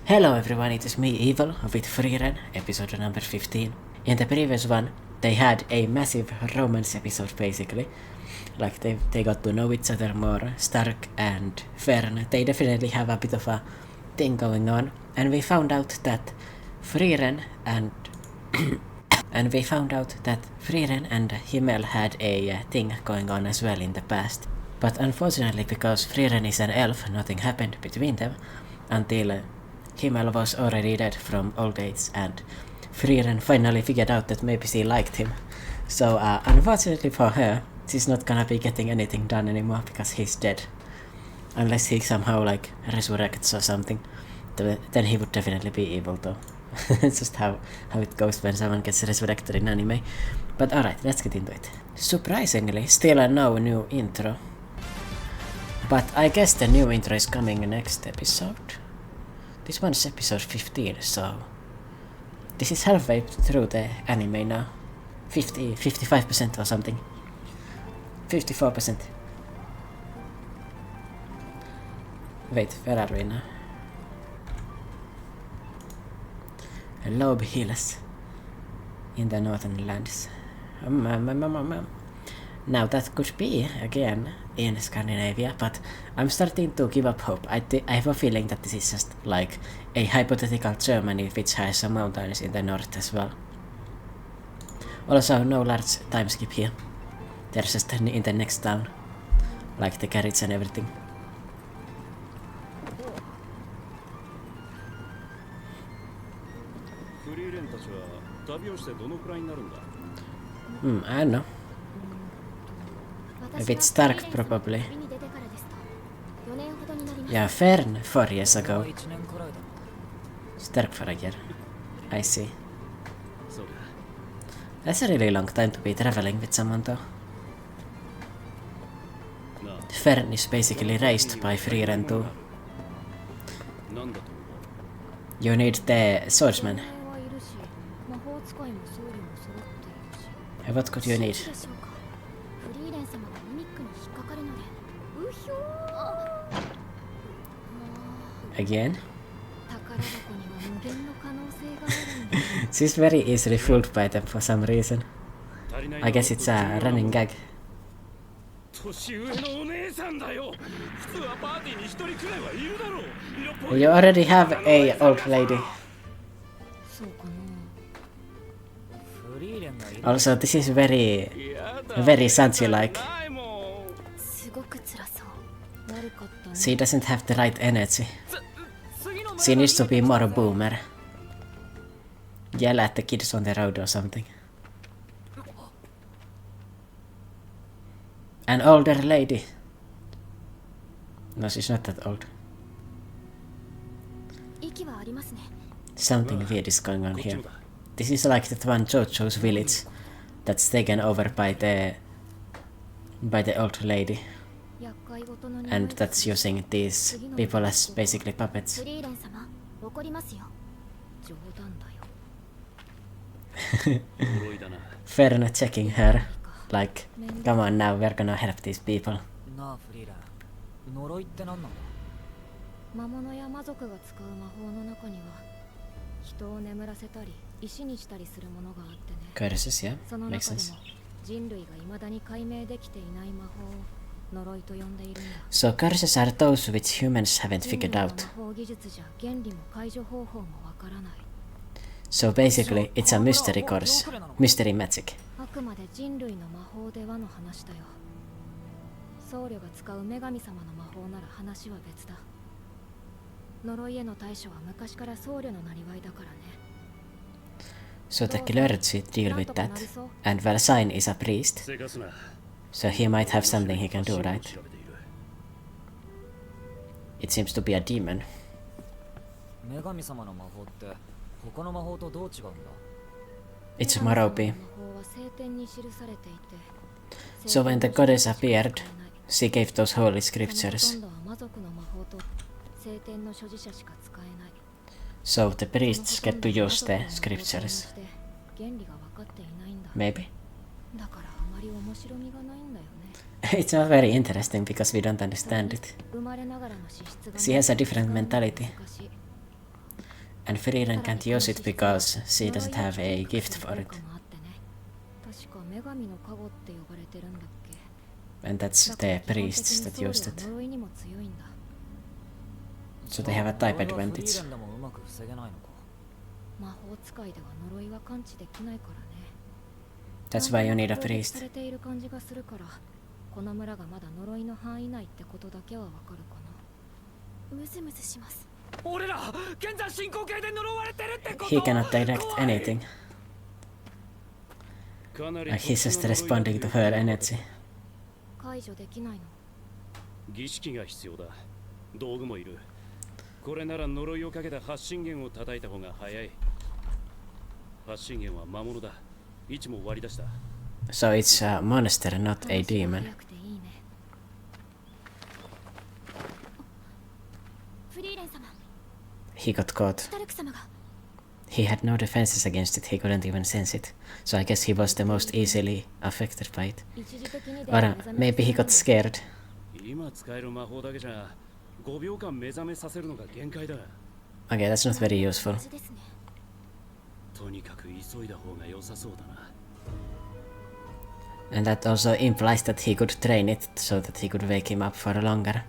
Hello everyone, it is me Evill with Frieren, episode number 15. In the previous one, they had a massive romance episode basically. Like they got to know each other more. Stark and Frieren, they definitely have a bit of a thing going on. And we found out that Frieren and Frieren and Himmel had a thing going on as well in the past. But unfortunately, because Frieren is an elf, nothing happened between them until Himmel was already dead from old age, and Frieren finally figured out that maybe she liked him. So unfortunately for her, she's not gonna be getting anything done anymore because he's dead. Unless he somehow like resurrects or something. Then he would definitely be evil though. It's just how it goes when someone gets resurrected in anime. But alright, let's get into it. Surprisingly, still no new intro. But I guess the new intro is coming next episode. This one's episode 15, so this is halfway through the anime now. 55% or something. 54%. Wait, where are we now? Lobe Hills in the northern lands. Now that could be again in Scandinavia, but I'm starting to give up hope. I have a feeling that this is just like a hypothetical Germany which has some mountains in the north as well. Also, no large time skip here. There's just in the next town, like the carriage and everything. I don't know. A bit Stark probably. Yeah, Frieren 4 years ago. Stark for a year. I see. That's a really long time to be traveling with someone though. Frieren is basically raised by Frieren too. You need the swordsman. What could you need? Again? She's very easily fooled by them for some reason. I guess it's a running gag. You already have a old lady. Also, this is very Sanji-like. She doesn't have the right energy. She needs to be more a boomer. Yell at the kids on the road or something. An older lady. No, she's not that old. Something weird is going on here. This is like that one JoJo's village that's taken over by the old lady. And that's using these people as basically puppets. Frieren checking her. Like, come on now, we're gonna help these people. Curses, yeah, makes sense. So curses are those which humans haven't figured out. So basically, it's a mystery course, mystery magic. So the clergy deal with that, and Valsain is a priest, so he might have something he can do, right? It seems to be a demon. It's Moropi. So when the goddess appeared, she gave those holy scriptures. So the priests get to use the scriptures. Maybe. It's not very interesting because we don't understand it. She has a different mentality. And Frieren can't use it because she doesn't have a gift for it. And that's the priests that used it. So they have a type advantage. That's why you need a priest. He cannot direct anything. Like he's just responding to her energy. 儀式が必要だ。道具もいる。これなら呪いをかけた発信源を叩いた方が早い。発信源は魔物だ。位置も割り出した。So it's a monster, not a demon. He got caught. He had no defenses against it, he couldn't even sense it. So I guess he was the most easily affected by it. Or maybe he got scared. Okay, that's not very useful. And that also implies that he could train it so that he could wake him up for longer.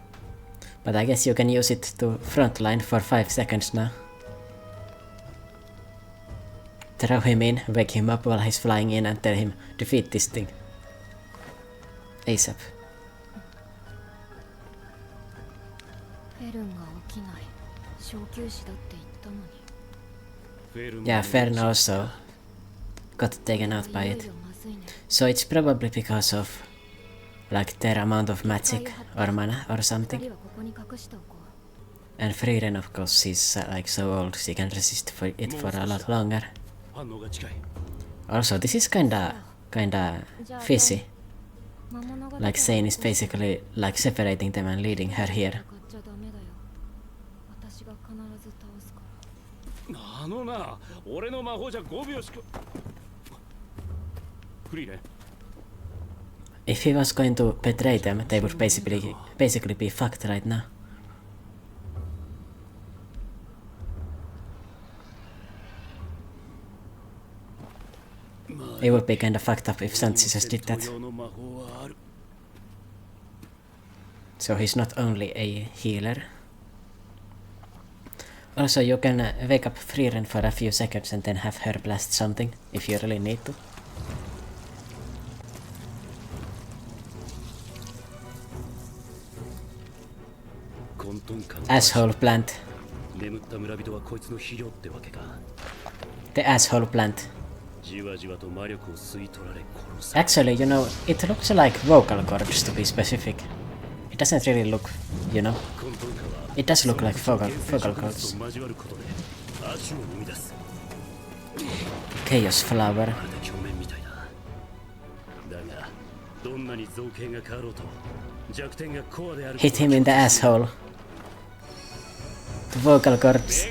But I guess you can use it to frontline for 5 seconds now. Throw him in, wake him up while he's flying in and tell him, defeat this thing. ASAP. Yeah, Frieren also got taken out by it. So it's probably because of like their amount of magic or mana or something. And Frieren, of course, she's like so old, she can resist it for a lot longer. Also, this is kinda fishy. Like Zane is basically like separating them and leading her here. If he was going to betray them, they would basically be fucked right now. It would be kinda fucked up if Sansi just did that. So he's not only a healer. Also, you can wake up Frieren for a few seconds and then have her blast something, if you really need to. Asshole plant. The asshole plant. Actually, you know, it looks like vocal cords to be specific. It doesn't really look, you know. It does look like vocal cords. Chaos flower. Hit him in the asshole. The vocal cords.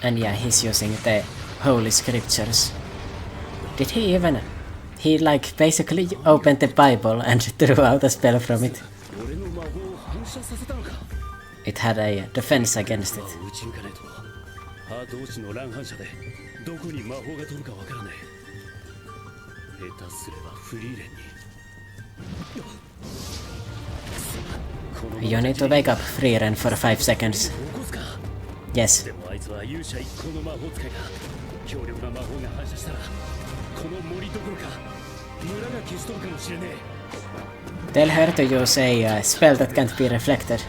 And yeah, he's using the holy scriptures. Did he even... He like basically opened the Bible and threw out a spell from it. It had a defense against it. You need to wake up Frieren for 5 seconds. Yes. Tell her to use a spell that can't be reflected.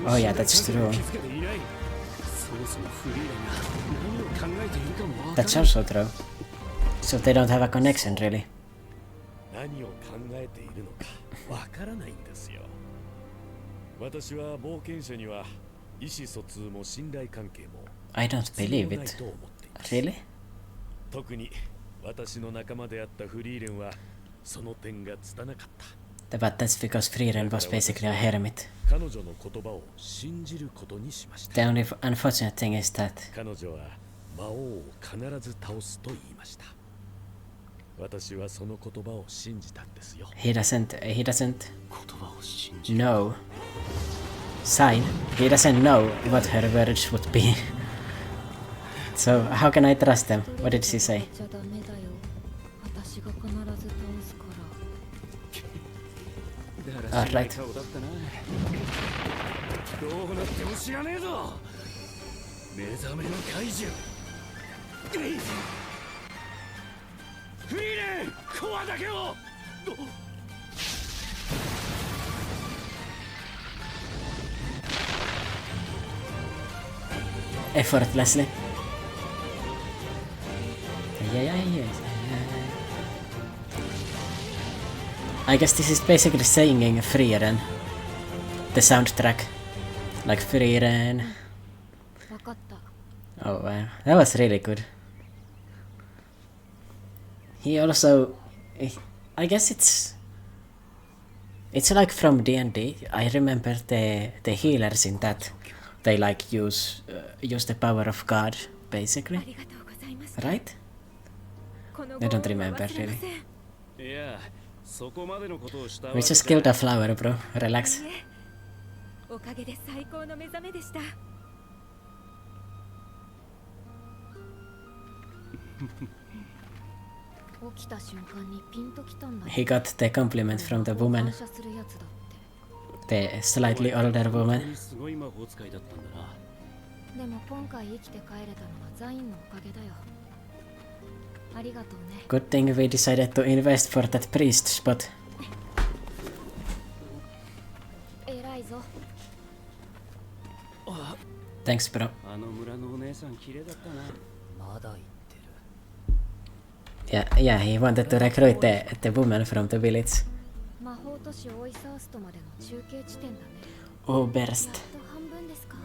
Oh yeah, that's true. That's also true. So they don't have a connection, really. I don't believe it. Really? But that's because Frieren was basically a hermit. The only unfortunate thing is that 私はその言葉を信じたんですよ。 he doesn't know sign. He doesn't know what her words would be. So how can I trust them? What did she say? ダメだよ。私が必ず倒すから。だらしない Alright. 顔だったな。どうなっても知らねえぞ。目覚めの怪獣。フリーレン、コアだけを。Effortlessly. I guess this is basically singing Frieren. The soundtrack. Like Frieren. わかった。 Oh wow, that was really good. He also... I guess it's like from D&D. I remember the healers in that. They like use the power of God, basically. ありがとうございます。 Right? この I ご don't 恩は remember 忘れま really. せん。いや、そこまでのことをしたわ We けじゃ just killed a flower, bro. Relax. いいえ、おかげで最高の目覚めでした。起きた瞬間にピンときたんだ。 He got the compliment from the woman, 反射するやつだって。 the slightly older 本当 woman. にすごい魔法使いだったんだな。でも今回生きて帰れたのはザインのおかげだよ。ありがとうね。 Good thing we decided to invest for that priest spot. 偉いぞ。 Thanks, bro. あの村のお姉さん綺麗だったな。まだ言ってる。 Yeah, he wanted to recruit the woman from the village. 魔法都市オイサーストまでの中継地点だね。 Oberst やっと半分ですか。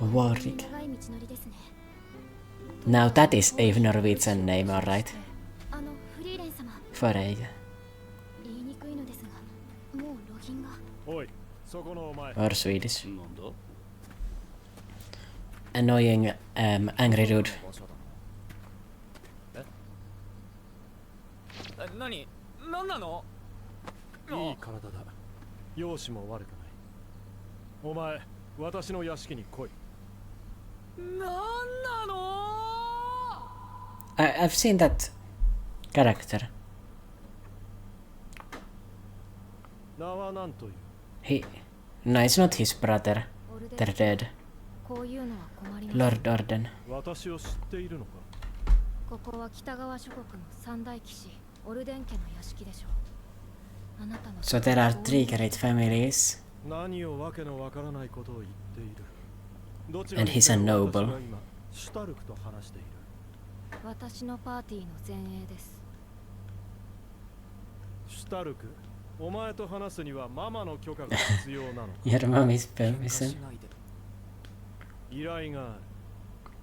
Warwick. 長い道のりですね。 Now that is a Norwegian name, alright. あのフリーレン様、 For a 言いにくいのですが、もうロギンが。おい、そこのお前。 or Swedish. なんだ Annoying, angry dude. 何なの？いい体だ。容姿も悪くない。お前、私の屋敷に来い。なんなの？ I've seen that character. 名は何という？ He... No, it's not his brother. They're dead. こういうのは困ります。 Lord Orden. 私を知っているのか？ここは北側諸国の三大騎士オルデン家の屋敷でしょう。あなたの So there are 3 great families. 何をわけのわからないことを言っている。どちら And に he's せ a よ noble. 私は今シュタルクと話している。私のパーティーの前衛です。シュタルク、お前と話すにはママの許可が必要なの。 Your mommy's permission. 依頼がある。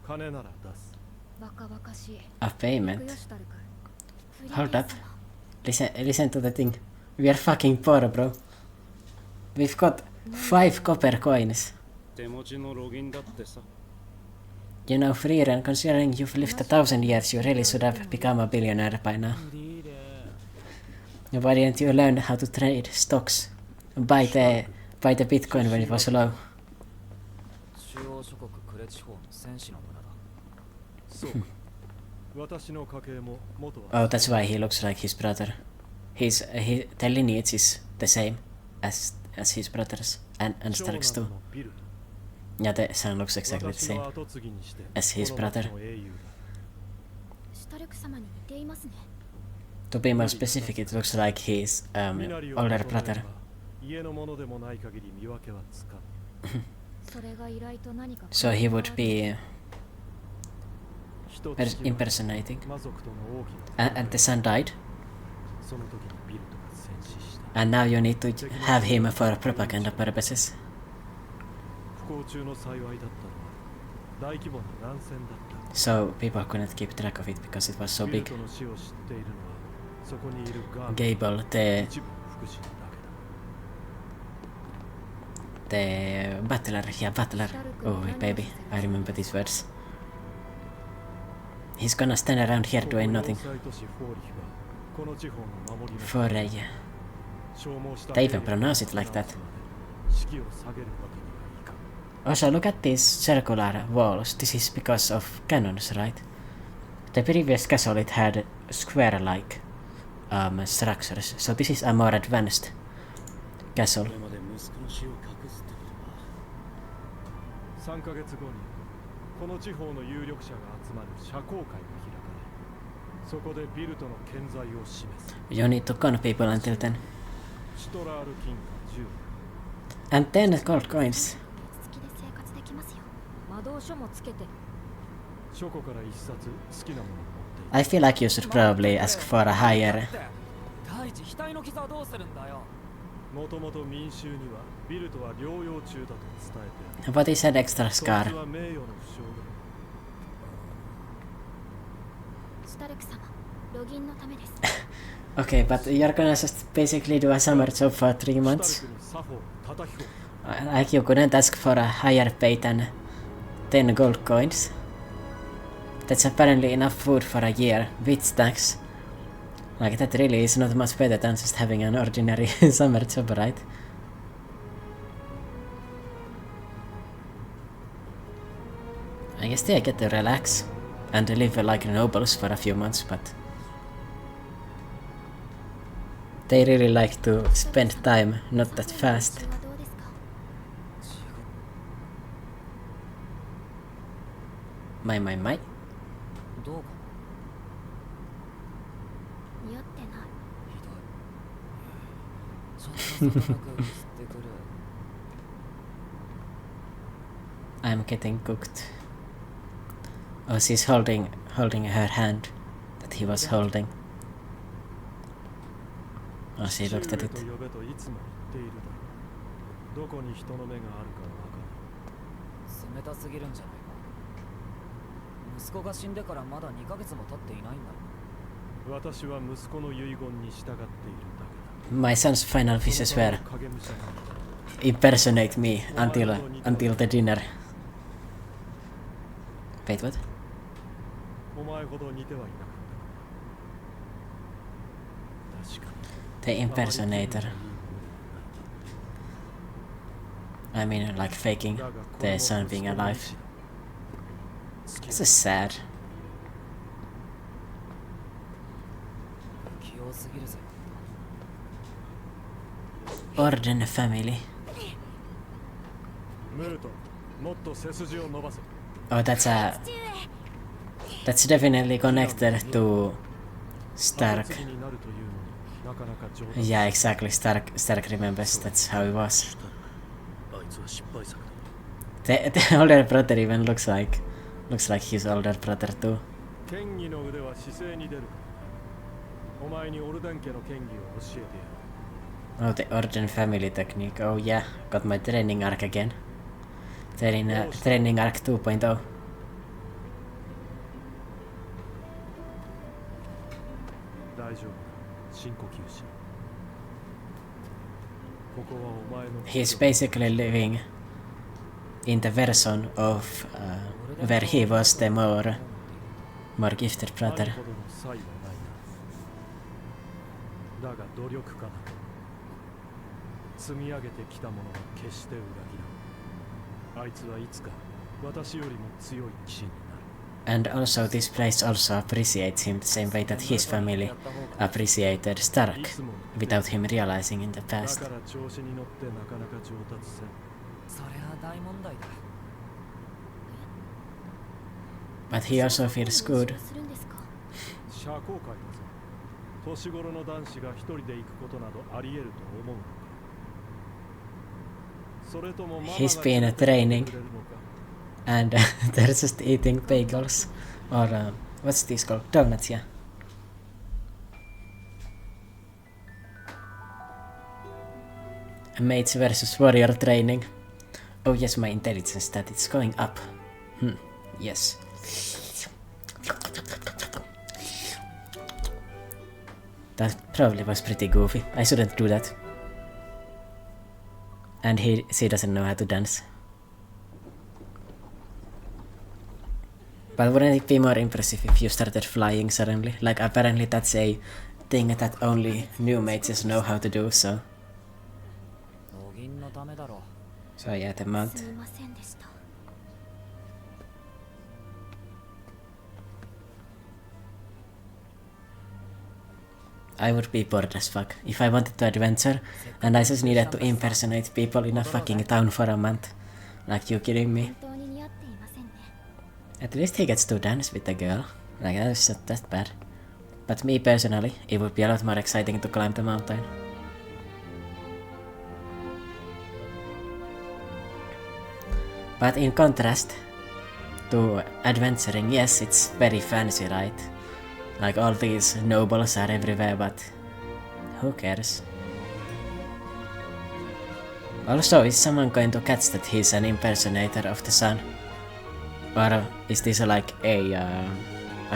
金なら出す。バカバカしい。 A 行く payment? よシュタルク。フリー Hold レン up. 様 Listen to the thing. We are fucking poor, bro. We've got 5 copper coins. 手持ちのロギンだってさ。 You know, Frieren, considering you've lived 1,000 years, you really should have become a billionaire by now. Why didn't you learn how to trade stocks? Buy the Bitcoin when it was low. 中央諸国クレ地方の戦士の村だ。そうか。私の家系も元は Oh, that's why he looks like his brother. The lineage is the same as his brothers and Stark's 長 too. 男のビル。 Yeah, the son looks exactly the 私 same. の後継ぎにして as his この町 brother. の英雄だ。シュタルク様に似ていますね。 To be more specific, it looks like his 身なりを older 整えれば brother. 家のものでもない限り見分けはつかぬ。それが依頼と何か So he would be 一つきり impersonating. 魔族との大きな And the son died. その時にビルトが戦死した。 And now you need to have him for propaganda purposes. 不幸中の幸いだったのは大規模な乱戦だった。 So people couldn't keep track of it because it was so ビル big. トの死を知っているのはそこにいるガー Gable, the 一部の福祉だけだ。 butler, yeah, butler. Oh baby, I remember these words. He's gonna stand around here doing nothing. Foreja. They even pronounce it like that. Also, look at these circular walls. This is because of cannons, right? The previous castle, it had square-like structures, so this is a more advanced castle. 3ヶ月後にこの地方の有力者が集まる社交会が開かれ、そこでビルトの健在を示す。You need to con people until then. シトラール金貨10 And 10 gold coins. 魔導書もつけて。書庫から一冊好きなものを持っている。 I feel like you should probably ask for a higher. 第一額の傷はどうするんだよ。もともと民衆にはビルトは療養中だと伝えてある。 What is an extra そい scar? つは名誉の負傷だ。スタルク様、ロギンのためです。 Okay, but you're gonna just basically do a summer job for 3 months? スタルクに作法叩き込む。 Like you couldn't ask for a higher pay than 10 gold coins? That's apparently enough food for a year, with stacks. Like that really is not much better than just having an ordinary summer job, right? I guess they get to relax and live like nobles for a few months, but they really like to spend time not that fast. どうか似合ってない。ひどい。ちょっとそこだけ吸ってくる。 I'm getting cooked. Oh, she's holding her hand that he was holding. Oh, she looked at it. 父上と呼べといつも言っているだろう。どこに人の目があるかわかる。冷たすぎるんじゃないか。息子が死んでからまだ2ヶ月も経っていないんだ。私は息子の遺言に従っているだけだ。 My son's final wishes were impersonate me until the dinner. Wait, what? お前ほど似てはいなかった。確か The に。 impersonator. I mean, like faking the son being alive. This is sad. 器用すぎるぜ。 Orden family. ムルト、もっと背筋を伸ばせ。 Oh, that's definitely connected to Stark. 後継ぎになるというのになかなか上手。 Yeah, exactly. Stark remembers that's how it was. あいつは失敗作だ。 The older brother even looks like his older brother too. 剣技の腕は姿勢に出るから。お前にオルデン家の剣技を教えてやる。 Oh, the Orden family technique. Oh yeah, got my training arc again. Training arc 2.0. 大丈夫だ。深呼吸しろ。ここはお前の。 He's basically living in the version of where he was the more gifted brother. あるほどの才はないな。だが努力家だ。積み上げてきたものは決して裏切らん。あいつはいつか私よりも強い騎士になる。 And also this place also appreciates him the same way that his family appreciated Stark without him realizing in the だ past. から調子に乗ってなかなか上達せん。それは大問題だ。 But he also feels good. するんですか。社交界だぞ。年頃の男子が一人で行くことなどあり得ると思うのか。それともママが He's been training and they're just eating bagels or what's this called? Donuts, yeah. Mates versus warrior training. Oh yes, my intelligence stat is going up. Yes. That probably was pretty goofy. I shouldn't do that. And she doesn't know how to dance. But wouldn't it be more impressive if you started flying suddenly? Like, apparently that's a thing that only new mages know how to do, so... お銀のためだろ So yeah, the mount. すみませんでした。 I would be bored as fuck if I wanted to adventure and I just needed to impersonate people in a fucking town for a month. Like, you kidding me? 本当に似合っていませんね。 At least he gets to dance with the girl. Like, that's not that bad. But me personally, it would be a lot more exciting to climb the mountain. But in contrast to adventuring, yes, it's very fancy, right? Like, all these nobles are everywhere, but who cares? Also, is someone going to catch that he's an impersonator of the sun? Or is this like a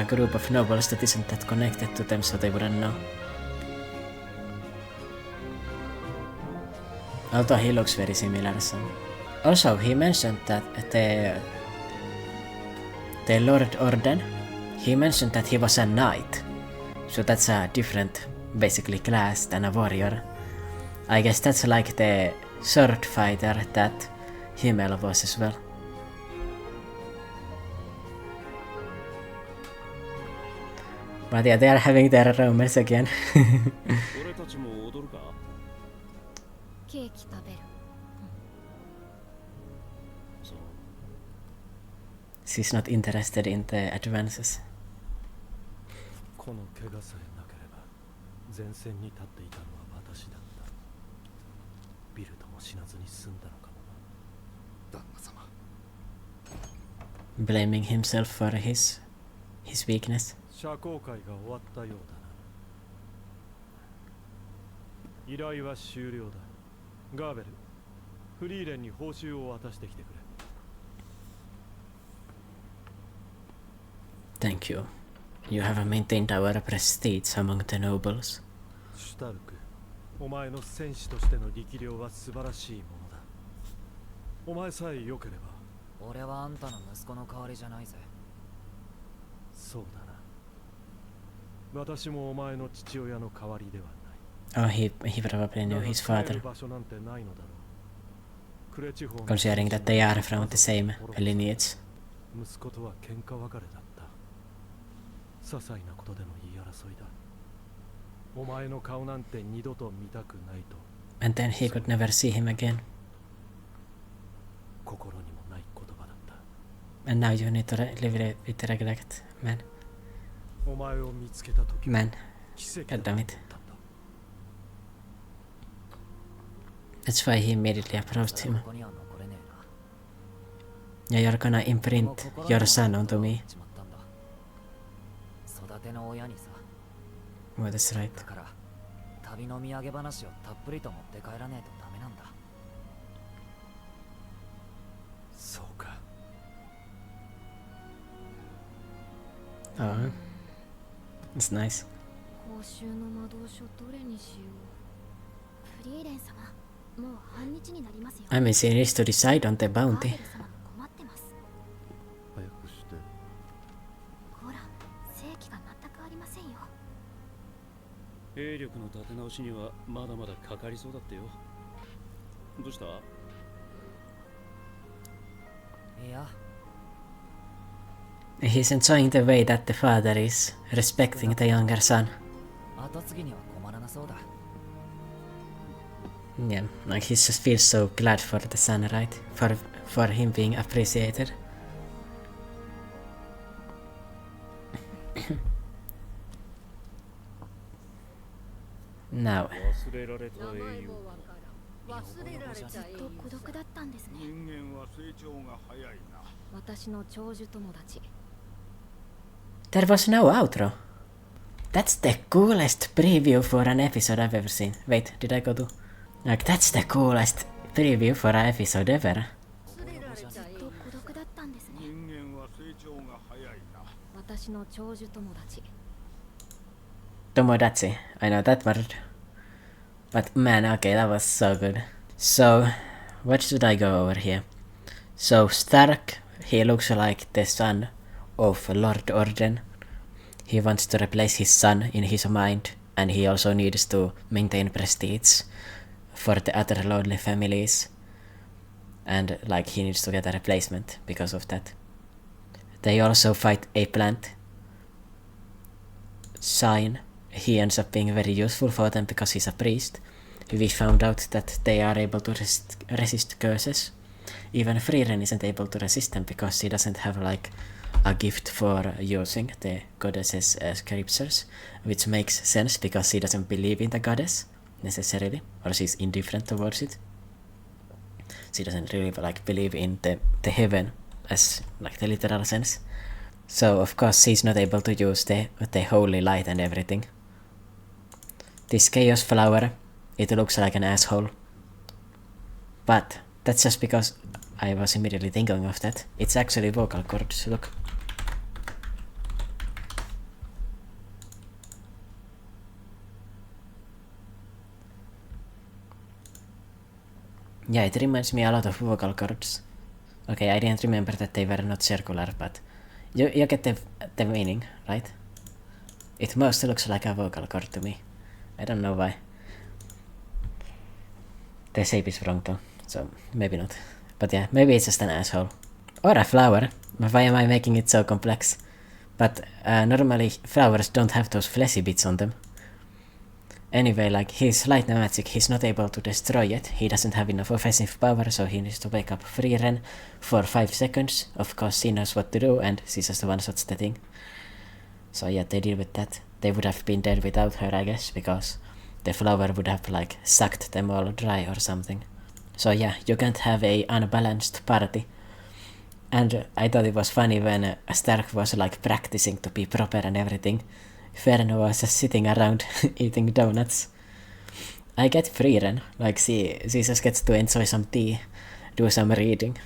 group of nobles that isn't that connected to them, so they wouldn't know? Although he looks very similar, so... Also, he mentioned that the Lord Orden, he mentioned that he was a knight. So that's a different, basically, class than a warrior. I guess that's like the sword fighter that Himmel was as well. But yeah, they are having their romance again. 俺たちも踊るか？ケーキ食べる。そう。 She's not interested in the advances. この怪我さえなければ前線に立っていたのは私だった。ビルとも死なずに済んだのかもな。旦那様。 Blaming himself for his weakness. 社交会が終わったようだな。依頼は終了だ。ガーベル、フリーレンに報酬を渡してきてくれ。Thank you. You have maintained our prestige among the nobles. シュタルク、お前の戦士としての力量は素晴らしいものだ。お前さえ良ければ。俺はあんたの息子の代わりじゃないぜ。そうだな。私もお前の父親の代わりではない。 Oh, he probably knew his father, considering that they are from the same lineage. 息子とは喧嘩別れだった。些細なことでの言い争いだ。お前の顔なんて二度と見たくないと。 And then he could never see him again. 心にもない言葉だった。 And now you need to live with the regret, man. お前を見つけた時 Man, 奇跡 god だ damn っ it. たんだ。 That's why he immediately approached him. ここには残れねえな。 Yeah, you're gonna imprint your son onto me. 育ての親にさ。 Oh, that's right. だから旅の土産話をたっぷりと持って帰らねえとダメなんだ。そうか。 Oh, that's nice. 報酬の魔導書どれにしよう。フリーレン様、もう半日になりますよ。 I mean, she needs to decide on the ガー bounty. ベル様も困ってます。早くして。ほら、正規が全くありませんよ。兵力の立て直しにはまだまだかかりそうだってよ。どうした？いや。 He's enjoying the way that the father is respecting the younger son. 後継ぎには困らなそうだ。 Yeah, like he just feels so glad for the son, right? For him being appreciated. Now, 忘れられた英雄。ずっと孤独だったんですね。人間は成長が早いな。私の長寿友達。 there was no outro. That's the coolest preview for an episode I've ever seen. Wait, did I go to? Like, that's the coolest preview for an episode ever. ずっと孤独だったんですね。人間は成長が早いな。私の長寿友達。 Tomodachi, I know that word. But man, okay, that was so good. So, what should I go over here? So, Stark, he looks like the son of Lord Orden. He wants to replace his son in his mind, and he also needs to maintain prestige for the other lordly families. And like he needs to get a replacement because of that. They also fight a plant sign. He ends up being very useful for them because he's a priest. We found out that they are able to resist curses. Even Frieren isn't able to resist them because he doesn't have like a gift for using the goddess's scriptures, which makes sense because he doesn't believe in the goddess necessarily, or she's indifferent towards it. She doesn't really like believe in the heaven as like the literal sense. So of course she's not able to use the holy light and everything. This chaos flower, it looks like an asshole. But that's just because I was immediately thinking of that. It's actually vocal cords, look. Yeah, it reminds me a lot of vocal cords. Okay, I didn't remember that they were not circular, but you get the meaning, right? It mostly looks like a vocal cord to me. I don't know why. The shape is wrong though, so maybe not. But yeah, maybe it's just an asshole. Or a flower. Why am I making it so complex? But normally flowers don't have those fleshy bits on them. Anyway, like his light magic, he's not able to destroy it. He doesn't have enough offensive power, so he needs to wake up Frieren for 5 seconds. Of course, she knows what to do, and she just one-shots the thing. So yeah, they deal with that. They would have been dead without her, I guess, because the flower would have like sucked them all dry or something. So yeah, you can't have a unbalanced party. And I thought it was funny when Stark was like practicing to be proper and everything. Fern was just sitting around eating donuts. I get Frieren, like she just gets to enjoy some tea, do some reading.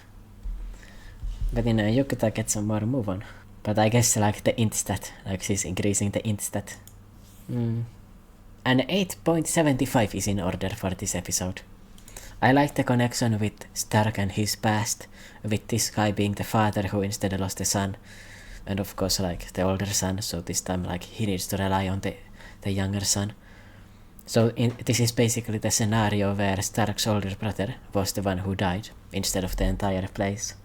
But you could get some more move on. But I guess like the int stat, like she's increasing the int stat. An 8.75 is in order for this episode. I like the connection with Stark and his past, with this guy being the father who instead lost the son. And of course like the older son, so this time like he needs to rely on the younger son. So this is basically the scenario where Stark's older brother was the one who died, instead of the entire place.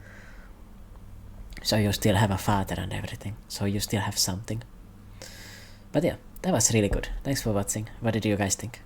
So you still have a father and everything, so you still have something. But yeah, that was really good. Thanks for watching. What did you guys think?